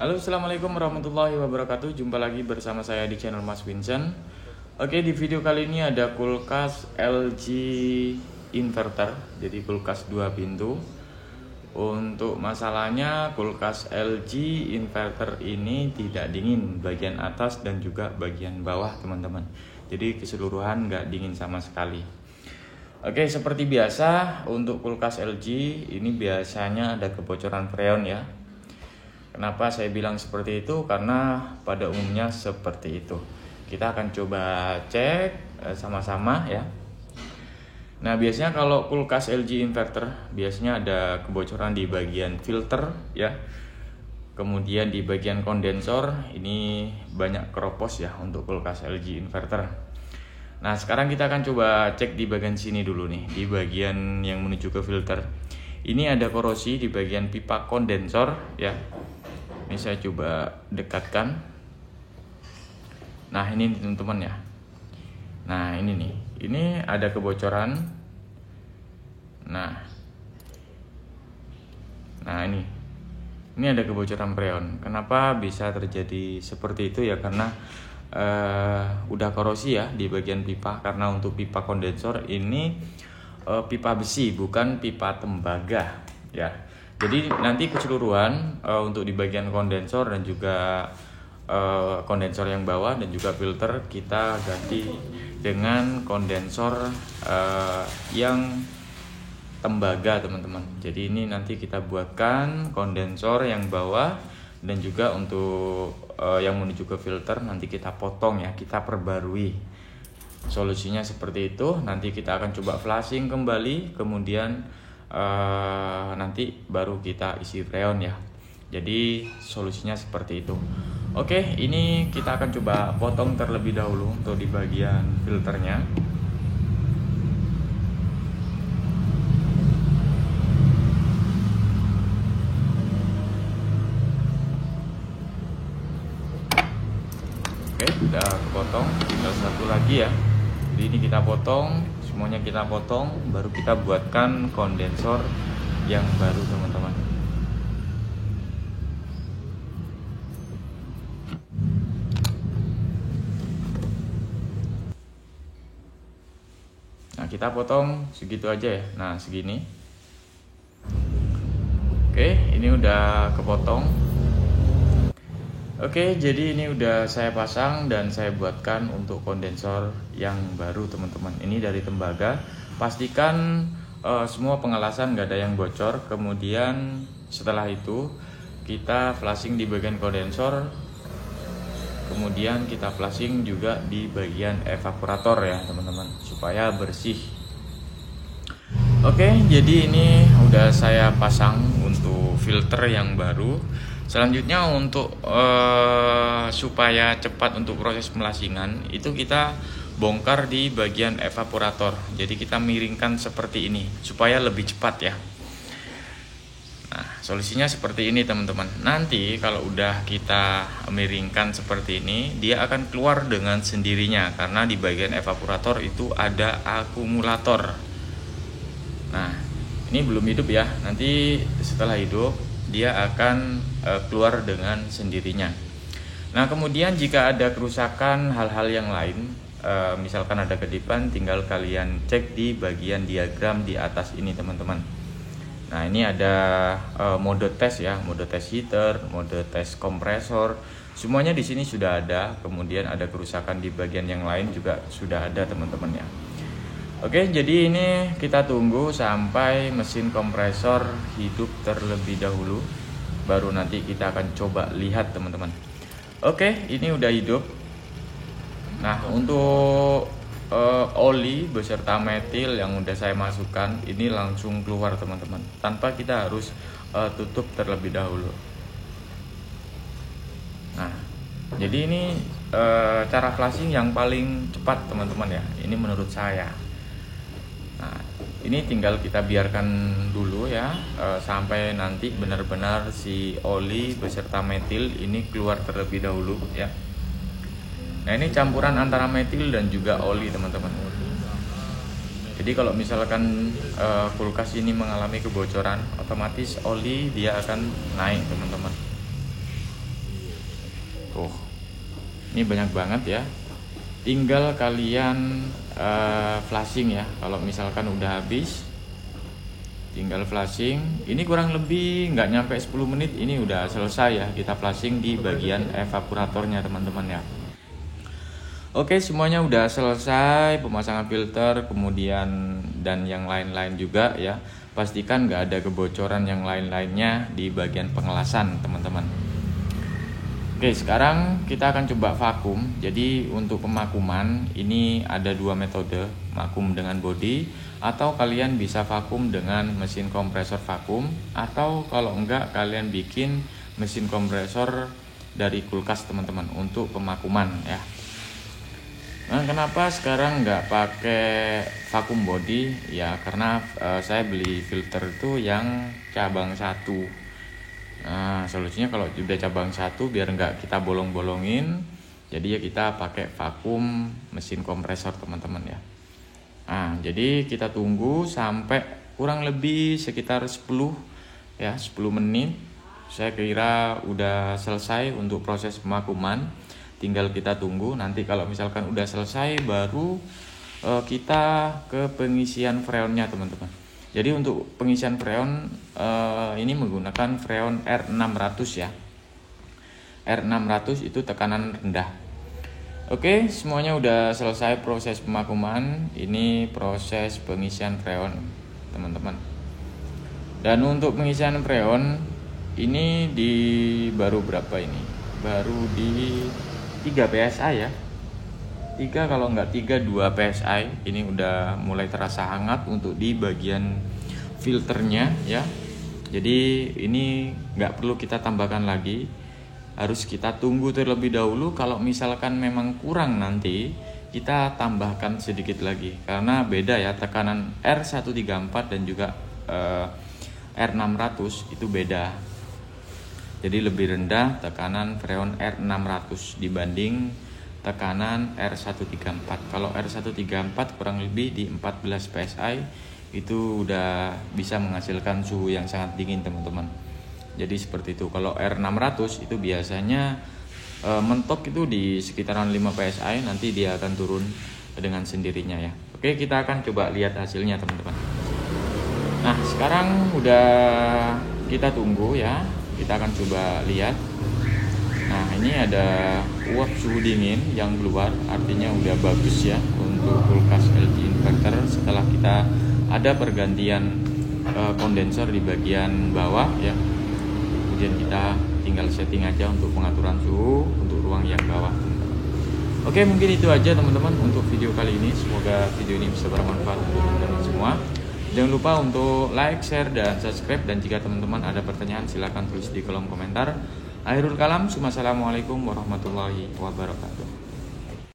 Halo, assalamualaikum warahmatullahi wabarakatuh. Jumpa lagi bersama saya di channel Mas Vincent. Oke, di video kali ini ada kulkas LG inverter, jadi kulkas 2 pintu. Untuk masalahnya, kulkas LG inverter ini tidak dingin bagian atas dan juga bagian bawah, teman-teman. Jadi keseluruhan nggak dingin sama sekali. Oke, seperti biasa untuk kulkas LG ini biasanya ada kebocoran freon ya. Kenapa saya bilang seperti itu? Karena pada umumnya seperti itu. Kita akan coba cek sama-sama ya. Nah, biasanya kalau kulkas LG inverter biasanya ada kebocoran di bagian filter ya. Kemudian di bagian kondensor ini banyak keropos ya untuk kulkas LG inverter. Nah, sekarang kita akan coba cek di bagian sini dulu nih, di bagian yang menuju ke filter. Ini ada korosi di bagian pipa kondensor ya. Ini saya coba dekatkan. Nah, ini teman-teman ya. Nah, ini nih. Ini ada kebocoran. Nah, ini. Ini ada kebocoran freon. Kenapa bisa terjadi seperti itu ya? Karena udah korosi ya di bagian pipa. Karena untuk pipa kondensor ini pipa besi, bukan pipa tembaga ya. Jadi nanti keseluruhan untuk di bagian kondensor dan juga kondensor yang bawah dan juga filter kita ganti dengan kondensor yang tembaga, teman-teman. Jadi ini nanti kita buatkan kondensor yang bawah dan juga untuk yang menuju ke filter nanti kita potong ya, kita perbarui. Solusinya seperti itu. Nanti kita akan coba flashing kembali, kemudian nanti baru kita isi freon ya. Jadi solusinya seperti itu. Oke, ini kita akan coba potong terlebih dahulu untuk di bagian filternya. Oke, udah potong, tinggal satu lagi ya. Jadi ini kita potong, semuanya kita potong, baru kita buatkan kondensor yang baru, teman-teman. Nah, kita potong segitu aja ya. Nah, segini. Oke, ini udah kepotong. Oke, jadi ini udah saya pasang dan saya buatkan untuk kondensor yang baru, teman-teman. Ini dari tembaga. Pastikan semua pengelasan nggak ada yang bocor. Kemudian setelah itu kita flashing di bagian kondensor. Kemudian kita flashing juga di bagian evaporator ya, teman-teman, supaya bersih. Oke, jadi ini udah saya pasang untuk filter yang baru. Selanjutnya untuk supaya cepat untuk proses pelasingan itu kita bongkar di bagian evaporator. Jadi kita miringkan seperti ini supaya lebih cepat ya. Nah, solusinya seperti ini, teman-teman. Nanti kalau udah kita miringkan seperti ini, dia akan keluar dengan sendirinya karena di bagian evaporator itu ada akumulator. Nah, ini belum hidup ya. Nanti setelah hidup dia akan keluar dengan sendirinya. Nah, kemudian jika ada kerusakan hal-hal yang lain, misalkan ada kedipan, tinggal kalian cek di bagian diagram di atas ini, teman-teman. Nah, ini ada mode tes ya, mode tes heater, mode tes kompresor. Semuanya di sini sudah ada. Kemudian ada kerusakan di bagian yang lain juga sudah ada, teman-teman ya. Oke, jadi ini kita tunggu sampai mesin kompresor hidup terlebih dahulu, baru nanti kita akan coba lihat, teman-teman. Oke, ini udah hidup. Nah, untuk oli beserta metil yang udah saya masukkan ini langsung keluar, teman-teman, tanpa kita harus tutup terlebih dahulu. Nah, jadi ini cara flashing yang paling cepat, teman-teman ya. Ini menurut saya. Nah, ini tinggal kita biarkan dulu ya sampai nanti benar-benar si oli beserta metil ini keluar terlebih dahulu ya. Nah, ini campuran antara metil dan juga oli, teman-teman. Jadi kalau misalkan kulkas ini mengalami kebocoran, otomatis oli dia akan naik, teman-teman. Tuh, ini banyak banget ya. Tinggal kalian flashing ya. Kalau misalkan udah habis, tinggal flashing. Ini kurang lebih nggak nyampe 10 menit ini udah selesai ya. Kita flashing di bagian evaporatornya teman-teman ya. Oke, semuanya udah selesai, pemasangan filter, kemudian dan yang lain-lain juga ya. Pastikan nggak ada kebocoran yang lain-lainnya di bagian pengelasan teman-teman. Oke, sekarang kita akan coba vakum. Jadi untuk pemakuman ini ada dua metode, vakum dengan body atau kalian bisa vakum dengan mesin kompresor vakum, atau kalau enggak kalian bikin mesin kompresor dari kulkas teman-teman untuk pemakuman ya. Nah, kenapa sekarang nggak pakai vakum body ya? Karena saya beli filter itu yang cabang 1. Nah, solusinya kalau udah cabang 1 biar nggak kita bolong-bolongin, jadi ya kita pakai vakum mesin kompresor teman-teman ya. Nah, jadi kita tunggu sampai kurang lebih sekitar 10 menit. Saya kira udah selesai untuk proses pemakuman. Tinggal kita tunggu, nanti kalau misalkan udah selesai baru kita ke pengisian freonnya teman-teman. Jadi untuk pengisian freon ini menggunakan freon R600 ya. R600 itu tekanan rendah. Oke, semuanya udah selesai proses pemakuman. Ini proses pengisian freon teman-teman. Dan untuk pengisian freon ini baru berapa ini? Baru di 3 PSI ya. 3 kalau nggak 3, 2 PSI. Ini udah mulai terasa hangat untuk di bagian filternya ya. Jadi ini nggak perlu kita tambahkan lagi, harus kita tunggu terlebih dahulu. Kalau misalkan memang kurang nanti kita tambahkan sedikit lagi, karena beda ya tekanan R134 dan juga R600 itu beda. Jadi lebih rendah tekanan freon R600 dibanding tekanan R134. Kalau R134 kurang lebih di 14 PSI itu udah bisa menghasilkan suhu yang sangat dingin teman-teman. Jadi seperti itu. Kalau R600 itu biasanya mentok itu di sekitaran 5 PSI, nanti dia akan turun dengan sendirinya ya. Oke, kita akan coba lihat hasilnya teman-teman. Nah, sekarang udah kita tunggu ya. Kita akan coba lihat. Nah, ini ada uap suhu dingin yang keluar, artinya udah bagus ya untuk kulkas LG inverter. Setelah kita ada pergantian kondensor di bagian bawah ya, kemudian kita tinggal setting aja untuk pengaturan suhu untuk ruang yang bawah. Oke, mungkin itu aja teman-teman untuk video kali ini. Semoga video ini bisa bermanfaat untuk teman-teman semua. Jangan lupa untuk like, share, dan subscribe. Dan jika teman-teman ada pertanyaan silahkan tulis di kolom komentar. Akhirul kalam, assalamualaikum warahmatullahi wabarakatuh.